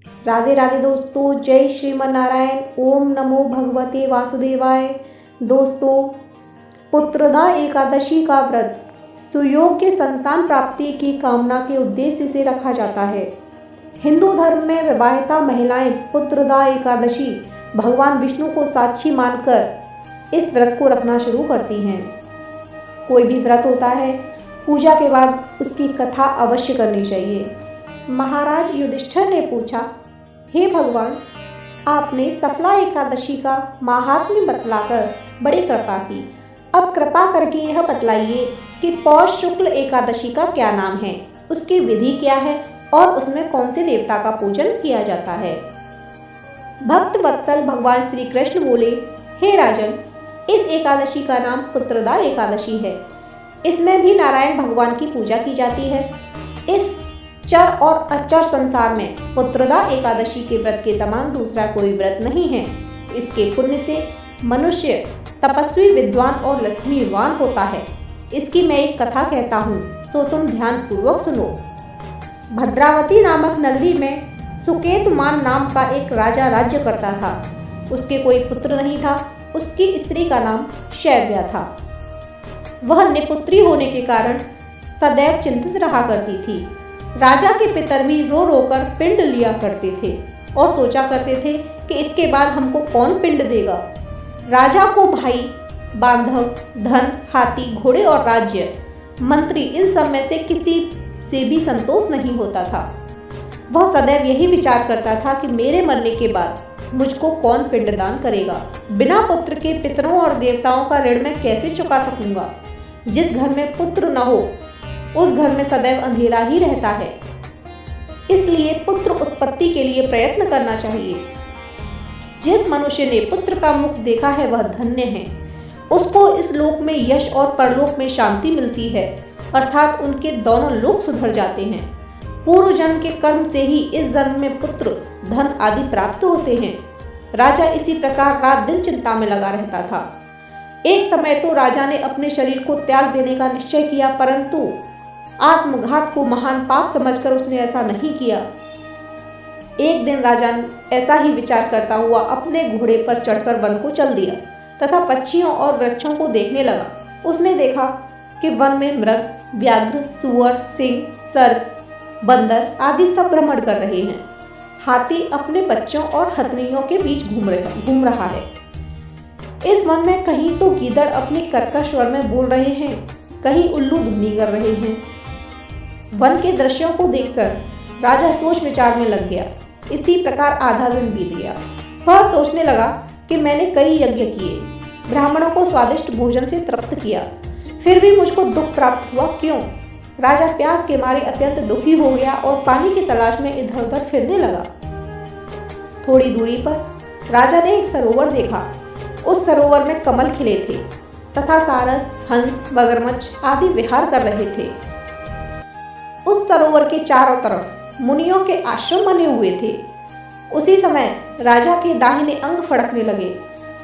राधे राधे दोस्तों, जय श्रीमन नारायण। ओम नमो भगवते वासुदेवाय। दोस्तों, पुत्रदा एकादशी का व्रत सुयोग्य संतान प्राप्ति की कामना के उद्देश्य से रखा जाता है। हिंदू धर्म में विवाहिता महिलाएं पुत्रदा एकादशी भगवान विष्णु को साक्षी मानकर इस व्रत को रखना शुरू करती हैं। कोई भी व्रत होता है, पूजा के बाद उसकी कथा अवश्य करनी चाहिए। महाराज युधिष्ठिर ने पूछा, हे भगवान, आपने सफला एकादशी का महात्म्य बतलाकर बड़ी कृपा की। अब कृपा करके यह बतलाइए कि पौष शुक्ल एकादशी का क्या नाम है, उसकी विधि क्या है और उसमें कौन से देवता का पूजन किया जाता है। भक्त वत्सल भगवान श्री कृष्ण बोले, हे राजन, इस एकादशी का नाम पुत्रदा एकादशी है। इसमें भी नारायण भगवान की पूजा की जाती है। इस चर और अचर संसार में पुत्रदा एकादशी के व्रत के समान दूसरा कोई व्रत नहीं है। इसके पुण्य से मनुष्य तपस्वी, विद्वान और लक्ष्मीवान होता है। इसकी मैं एक कथा कहता हूँ, सो तुम ध्यान पूर्वक सुनो। भद्रावती नामक नगरी में सुकेतुमान नाम का एक राजा राज्य करता था। उसके कोई पुत्र नहीं था। उसकी स्त्री का नाम शैव्या था। वह निपुत्री होने के कारण सदैव चिंतित रहा करती थी। राजा के पितर भी रो रो कर पिंड लिया करते थे और सोचा करते थे कि इसके बाद हमको कौन पिंड देगा। राजा को भाई, बांधव, धन, हाथी, घोड़े और राज्य, मंत्री, इन सब में से किसी से भी संतोष नहीं होता था। वह सदैव यही विचार करता था कि मेरे मरने के बाद मुझको कौन पिंडदान करेगा। बिना पुत्र के पितरों और देवताओं का ऋण मैं कैसे चुका सकूंगा। जिस घर में पुत्र न हो उस घर में सदैव अंधेरा ही रहता है। इसलिए पुत्र उत्पत्ति के लिए प्रयत्न करना चाहिए। जिस मनुष्य ने पुत्र का मुख देखा है वह धन्य है। उसको इस लोक में यश और परलोक में शांति मिलती है, अर्थात उनके दोनों लोक सुधर जाते हैं। पूर्व जन्म के कर्म से ही इस जन्म में पुत्र, धन आदि प्राप्त होते हैं। राजा इसी प्रकार रात दिन चिंता में लगा रहता था। एक समय तो राजा ने अपने शरीर को त्याग देने का निश्चय किया, परंतु आत्मघात को महान पाप समझकर उसने ऐसा नहीं किया। एक दिन राजा ऐसा ही विचार करता हुआ अपने घोड़े पर चढ़कर वन को चल दिया तथा पक्षियों और वृक्षों को देखने लगा। उसने देखा कि वन में मृग, व्याघ्र, सुअर, सिंह, सर्प, बंदर आदि सब भ्रमण कर रहे हैं। हाथी अपने बच्चों और हथनियों के बीच घूम रहा है। इस वन में कहीं तो गीदड़ अपने कर्कश स्वर में बोल रहे हैं, कहीं उल्लू ध्वनि कर रहे हैं। वन के दृश्यों को देखकर राजा सोच विचार में लग गया। इसी प्रकार आधा दिन बीत गया। वह सोचने लगा कि मैंने कई यज्ञ किए, ब्राह्मणों को स्वादिष्ट भोजन से तृप्त किया, फिर भी मुझको दुख प्राप्त हुआ, क्यों? राजा प्यास के मारे अत्यंत दुखी हो गया और पानी की तलाश में इधर उधर फिरने लगा। थोड़ी दूरी पर राजा ने एक सरोवर देखा। उस सरोवर में कमल खिले थे तथा सारस, हंस, मगरमच्छ आदि विहार कर रहे थे। उस सरोवर के चारों तरफ मुनियों के आश्रम बने हुए थे। उसी समय राजा के दाहिने अंग फड़कने लगे।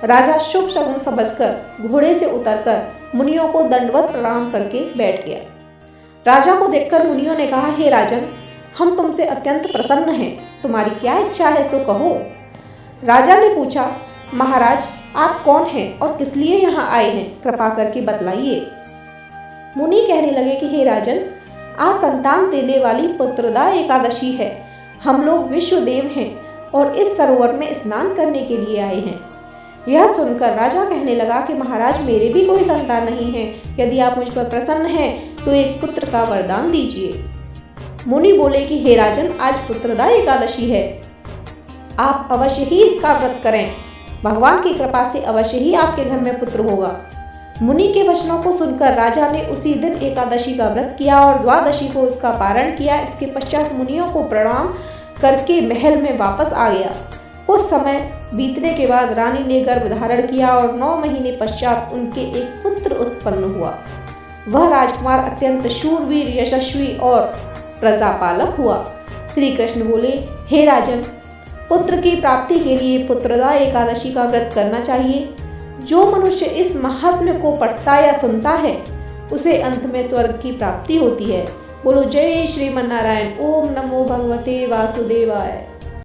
राजा शुभ शगुन समझकर घोड़े से उतरकर मुनियों को दंडवत प्रणाम करके बैठ गया। राजा को देखकर मुनियों ने कहा, हे राजन, हम तुमसे अत्यंत प्रसन्न हैं, तुम्हारी क्या इच्छा है तो कहो। राजा ने पूछा, महाराज, आप कौन हैं और किस लिए यहाँ आए हैं, कृपा करके बतलाइए। मुनि कहने लगे कि हे राजन, आज संतान देने वाली पुत्रदा एकादशी है। हम लोग विश्वदेव हैं और इस सरोवर में स्नान करने के लिए आए हैं। यह सुनकर राजा कहने लगा कि महाराज, मेरे भी कोई संतान नहीं है। यदि आप मुझ पर प्रसन्न हैं तो एक पुत्र का वरदान दीजिए। मुनि बोले कि हे राजन, आज पुत्रदा एकादशी है, आप अवश्य ही इसका व्रत करें। भगवान की कृपा से अवश्य ही आपके घर में पुत्र होगा। मुनि के वचनों को सुनकर राजा ने उसी दिन एकादशी का व्रत किया और द्वादशी को उसका पारण किया। इसके पश्चात मुनियों को प्रणाम करके महल में वापस आ गया। कुछ समय बीतने के बाद रानी ने गर्भ धारण किया और 9 महीने पश्चात उनके एक पुत्र उत्पन्न हुआ। वह राजकुमार अत्यंत शूरवीर, यशस्वी और प्रजापालक हुआ। श्री कृष्ण बोले, हे राजन, पुत्र की प्राप्ति के लिए पुत्रदा एकादशी का व्रत करना चाहिए। जो मनुष्य इस महात्म्य को पढ़ता या सुनता है उसे अंत में स्वर्ग की प्राप्ति होती है। बोलो जय श्रीमन नारायण। ओम नमो भगवते वासुदेवाय।